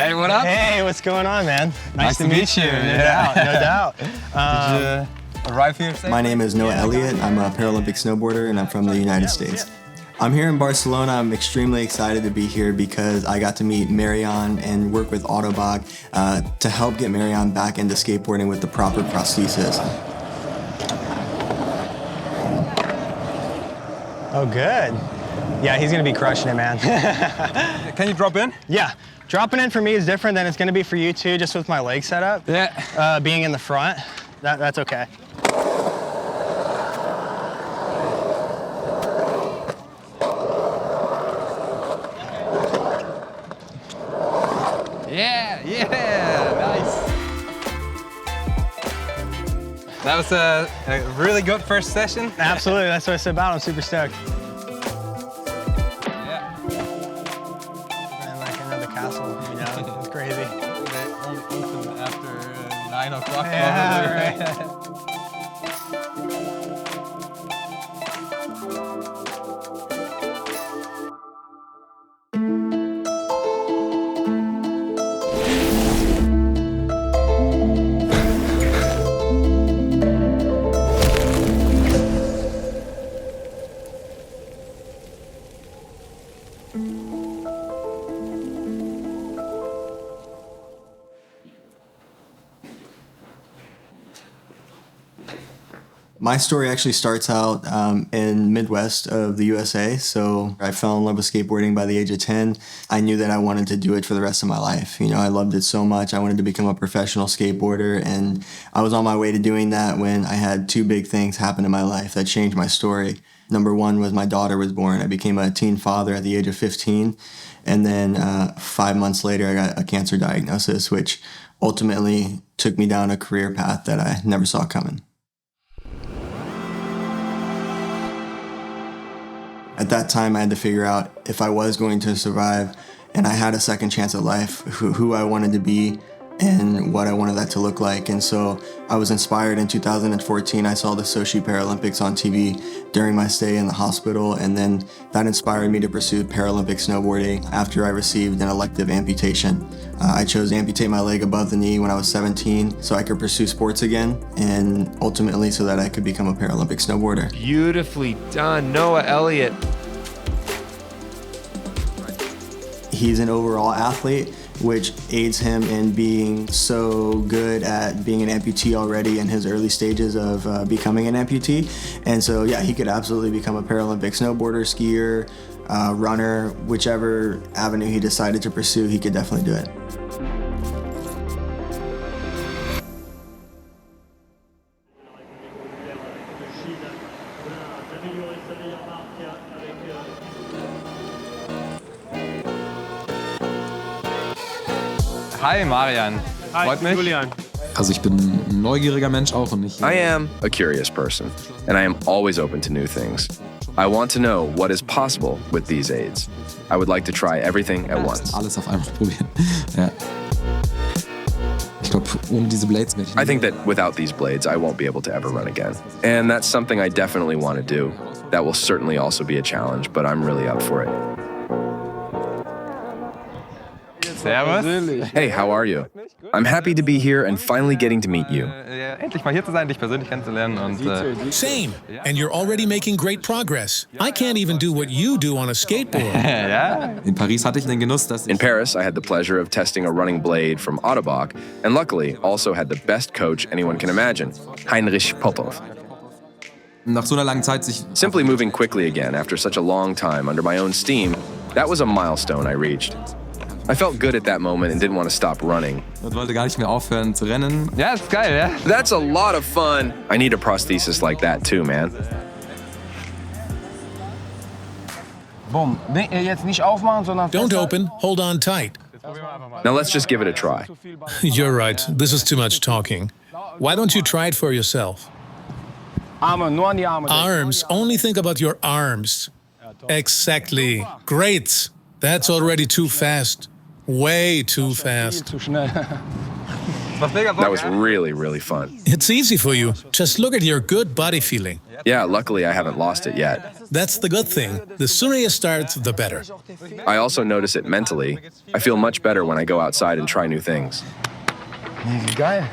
Hey, what up? Hey, what's going on, man? Nice to meet you. No Yeah. doubt, no doubt. Did you arrive here safe? My name is Noah Elliott. I'm a Paralympic snowboarder and I'm from the United States. I'm here in Barcelona. I'm extremely excited to be here because I got to meet Marion and work with Autobag to help get Marion back into skateboarding with the proper prosthesis. Oh, good. Yeah, he's gonna be crushing it, man. Can you drop in? Yeah, dropping in for me is different than it's gonna be for you too, just with my leg setup. Yeah. Being in the front, that's okay. Yeah, nice. That was a really good first session. Absolutely, that's what it's about. I'm super stoked. Yeah. And like another castle, you know, it's crazy. They only open after 9 o'clock. Yeah, probably. right. My story actually starts out in Midwest of the USA. So I fell in love with skateboarding by the age of 10. I knew that I wanted to do it for the rest of my life. You know, I loved it so much. I wanted to become a professional skateboarder. And I was on my way to doing that when I had two big things happen in my life that changed my story. Number one was my daughter was born. I became a teen father at the age of 15. And then 5 months later, I got a cancer diagnosis, which ultimately took me down a career path that I never saw coming. At that time, I had to figure out if I was going to survive and I had a second chance at life, who I wanted to be and what I wanted that to look like. And so I was inspired in 2014. I saw the Sochi Paralympics on TV during my stay in the hospital, and then that inspired me to pursue Paralympic snowboarding after I received an elective amputation. I chose to amputate my leg above the knee when I was 17 so I could pursue sports again, and ultimately so that I could become a Paralympic snowboarder. Beautifully done, Noah Elliott. He's an overall athlete, which aids him in being so good at being an amputee already in his early stages of becoming an amputee. And so, yeah, he could absolutely become a Paralympic snowboarder, skier, runner, whichever avenue he decided to pursue, he could definitely do it. Hi, Marian. Freut mich. Julian. Also ich bin ein neugieriger Mensch auch und ich... I am a curious person, and I am always open to new things. I want to know what is possible with these aids. I would like to try everything at once. Alles auf einmal probieren. Ja. Ich glaube, ohne diese Blades werde ich I think that without these blades, I won't be able to ever run again. And that's something I definitely want to do. That will certainly also be a challenge, but I'm really up for it. Servus. Hey, how are you? I'm happy to be here and finally getting to meet you. Ja, endlich mal hier zu sein, dich persönlich kennenzulernen und Same. And you're already making great progress. I can't even do what you do on a skateboard. ja. In Paris hatte ich den Genuss, dass In ich Paris, I had the pleasure of testing a running blade from Autobag, and luckily also had the best coach anyone can imagine, Heinrich Popov. nach so einer langen Zeit sich... Simply moving quickly again after such a long time under my own steam, that was a milestone I reached. I felt good at that moment and didn't want to stop running. Und wollte gar nicht mehr aufhören zu rennen. Ja, ist geil, ja. That's a lot of fun. I need a prosthesis like that too, man. Bumm. Jetzt nicht aufmachen, sondern Don't open, hold on tight. Now let's just give it a try. You're right, this is too much talking. Why don't you try it for yourself? Arme, nur an die Arme. Arms, only think about your arms. Exactly. Great. That's already too fast. Way too fast. Zu schnell. That was really, really fun. It's easy for you. Just look at your good body feeling. Yeah, luckily I haven't lost it yet. That's the good thing. The sooner you start, the better. I also notice it mentally. I feel much better when I go outside and try new things. Geil.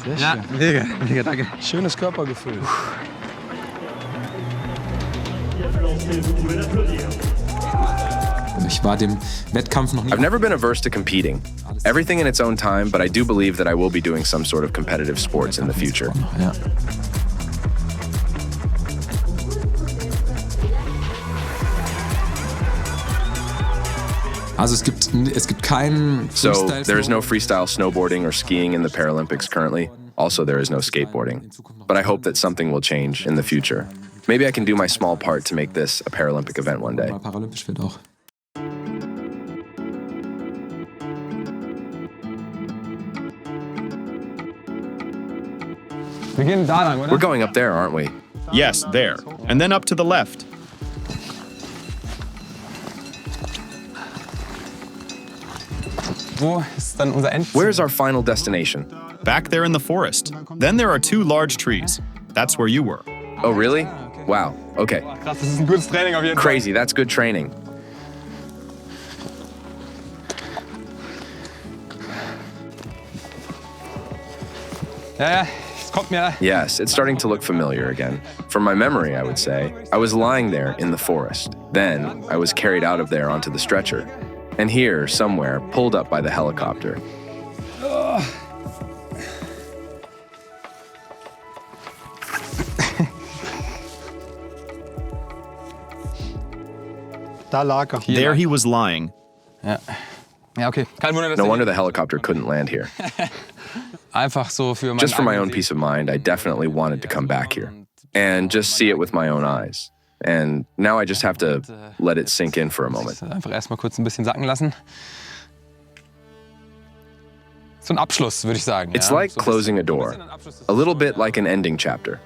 Sehr Ja, schön. mega, mega, danke. Schönes Körpergefühl. Ich war dem Wettkampf noch nie. I've never been averse to competing. Everything in its own time, but I do believe that I will be doing some sort of competitive sports in the future. Ja. Also es gibt keinen So Freestyle. there is no freestyle snowboarding or skiing in the Paralympics currently. Also, there is no skateboarding. But I hope that something will change in the future. Maybe I can do my small part to make this a Paralympic event one day. Mal paralympisch wird auch. Wir gehen da lang, oder? We're going up there, aren't we? Yes, there. And then up to the left. Wo ist dann unser Endziel? Where's our final destination? Back there in the forest. Then there are 2 large trees. That's where you were. Oh, really? Wow. Okay. Krass, das ist ein gutes Training auf jeden Fall. Crazy. That's good training. Ja, ja, es kommt mir. Yes, it's starting to look familiar again. From my memory, I would say, I was lying there in the forest. Then I was carried out of there onto the stretcher. And here, somewhere, pulled up by the helicopter. Da lag er. There he was lying. Ja, okay. Kein Wunder, dass No er- wonder the helicopter couldn't land here. Einfach so für mein Just for my own eigenes peace of mind, I definitely wanted to come back here and just see it with my own eyes. And now I just have to let it sink in for a moment. Leben. Einfach erstmal kurz ein bisschen sacken lassen. So ein Abschluss, würde ich sagen. It's ja. like So ein closing a bisschen- door, ein Abschluss des- a little bit like an ending chapter.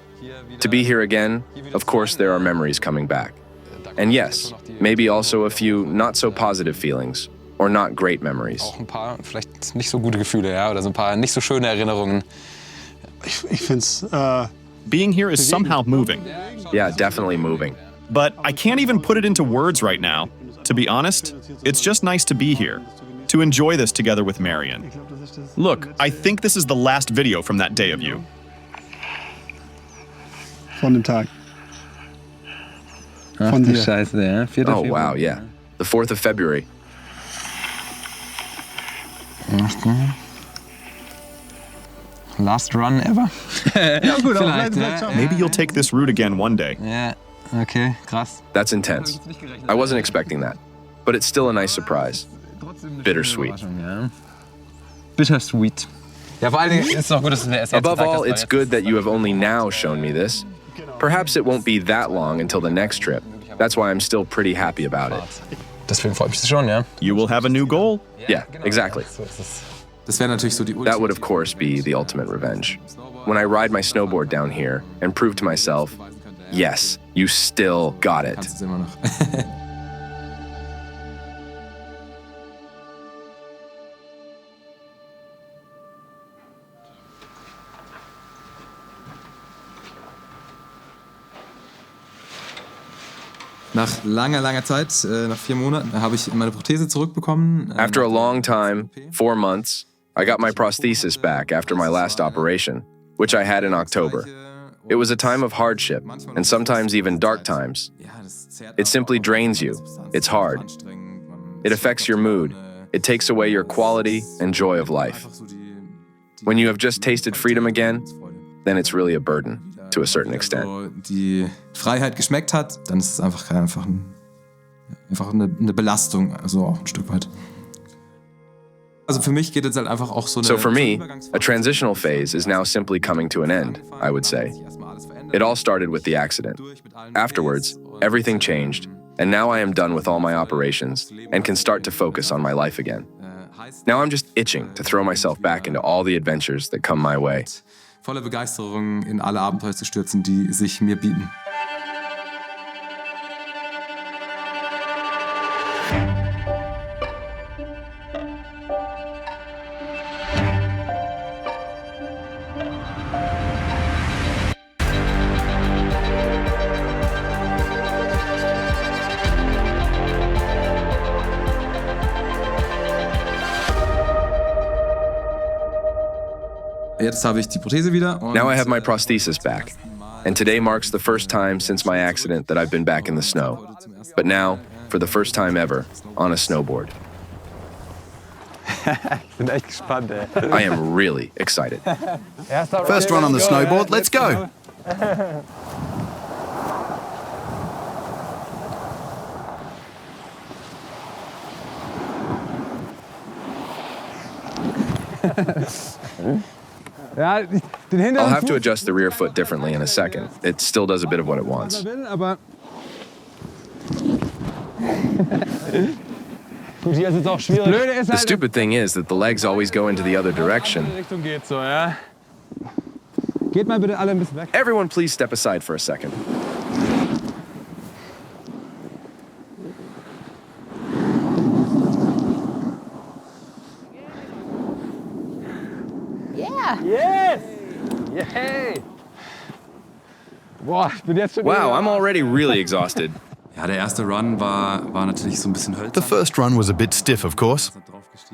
To be here again, of course, there are memories coming back. And yes, maybe also a few not so positive feelings or not great memories. Auch ein paar vielleicht nicht so gute Gefühle, ja, oder so ein paar nicht so schöne Erinnerungen. Ich finde es Being here is somehow moving. Yeah, definitely moving. But I can't even put it into words right now. To be honest, it's just nice to be here, to enjoy this together with Marion. Look, I think this is the last video from that day of you. von dem Tag. Ach Von du dir. Scheiße, ja. 4. Oh, wow, yeah. The 4th of February. Last run ever. Ja, gut, aber Vielleicht, vielleicht ja. auch. Maybe you'll take this route again one day. Ja, okay, krass. That's intense. I wasn't expecting that, but it's still a nice surprise. Bittersweet. Ja. Bittersweet. Ja, vor allen Dingen ist es auch gut, dass du der erste Above Tag all, hast, it's weil good that you have only now shown me this. Perhaps it won't be that long until the next trip. That's why I'm still pretty happy about it. Deswegen freut mich das schon, ja. You will have a new goal. Yeah, exactly. So ist es. Das wäre natürlich so die That would, of course, be the ultimate revenge. When I ride my snowboard down here and prove to myself, yes, you still got it. Kannst es immer noch. Nach langer Zeit, nach 4 Monaten, habe ich meine Prothese zurückbekommen. After a long time, 4 months, I got my prosthesis back after my last operation, which I had in October. It was a time of hardship, and sometimes even dark times. It simply drains you. It's hard. It affects your mood. It takes away your quality and joy of life. When you have just tasted freedom again, then it's really a burden to a certain extent. So die Freiheit geschmeckt hat, dann ist es einfach eine Belastung, also auch ein Stück weit. Also für mich geht jetzt halt einfach auch so eine... So for me, a transitional phase is now simply coming to an end, I would say. It all started with the accident. Afterwards, everything changed, and now I am done with all my operations and can start to focus on my life again. Now I'm just itching to throw myself back into all the adventures that come my way. Voller Begeisterung in alle Abenteuer zu stürzen, die sich mir bieten. Jetzt habe ich die Prothese wieder. Now I have my prosthesis back. And today marks the first time since my accident that I've been back in the snow. But now, for the first time ever, on a snowboard. Ich bin echt gespannt, ey. I am really excited. First run on the snowboard, let's go. Ja, den hinteren I'll have to Fuß- adjust the rear foot differently in a second. It still does a bit of what it wants. Aber gut, hier ist es auch schwierig. Das Blöde ist The halt, stupid thing is that the legs always go into the other direction. Richtung geht so, ja. Geht mal bitte alle ein bisschen weg. Everyone please step aside for a second. Yes! Yay! Boah, ich bin jetzt schon Wow, wieder- I'm already really exhausted. Ja, der erste Run war natürlich so ein bisschen hölzern. The first run was a bit stiff, of course.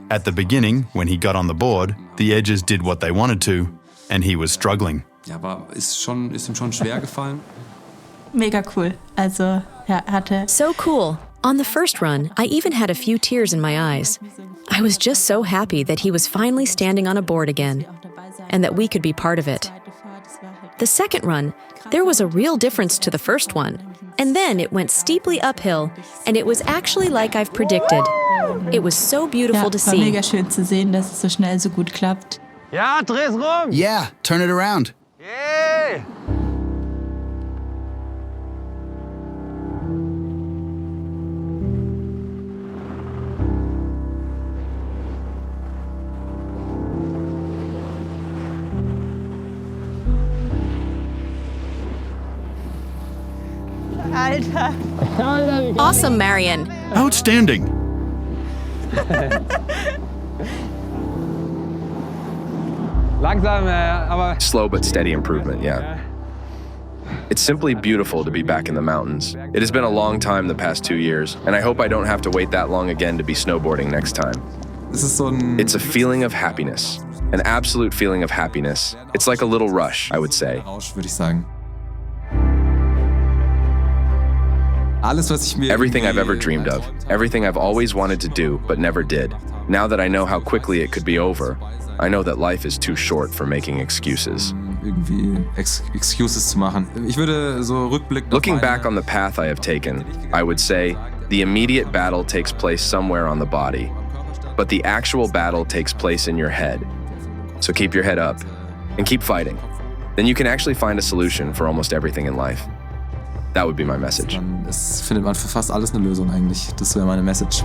At the beginning, when he got on the board, the edges did what they wanted to, and he was struggling. Ja, aber ist ihm schon schwer gefallen. Mega cool. Also, er hatte So cool. On the first run, I even had a few tears in my eyes. I was just so happy that he was finally standing on a board again, and that we could be part of it. The second run, there was a real difference to the first one. And then it went steeply uphill, and it was actually like I've predicted. It was so beautiful to war see. mega schön zu sehen, dass es so schnell so gut klappt. Ja, dreh's rum! Yeah, turn it around. Yay! Alter! Awesome, Marion. Outstanding! Langsam, aber... Slow but steady improvement, yeah. It's simply beautiful to be back in the mountains. It has been a long time the past 2 years, and I hope I don't have to wait that long again to be snowboarding next time. Es ist so ein It's a feeling of happiness, an absolute feeling of happiness. It's like a little rush, I would say. Rausch, würde ich sagen. Alles, was ich mir Everything I've irgendwie ever dreamed of, everything I've always wanted to do but never did. Now that I know how quickly it could be over, I know that life is too short for making excuses. irgendwie Excuses zu machen. Ich würde so rückblickend Looking back on the path I have taken, I would say the immediate battle takes place somewhere on the body, but the actual battle takes place in your head. So keep your head up and keep fighting. Then you can actually find a solution for almost everything in life. That would be my message. Es findet man für fast alles eine Lösung eigentlich. Das wäre meine Message.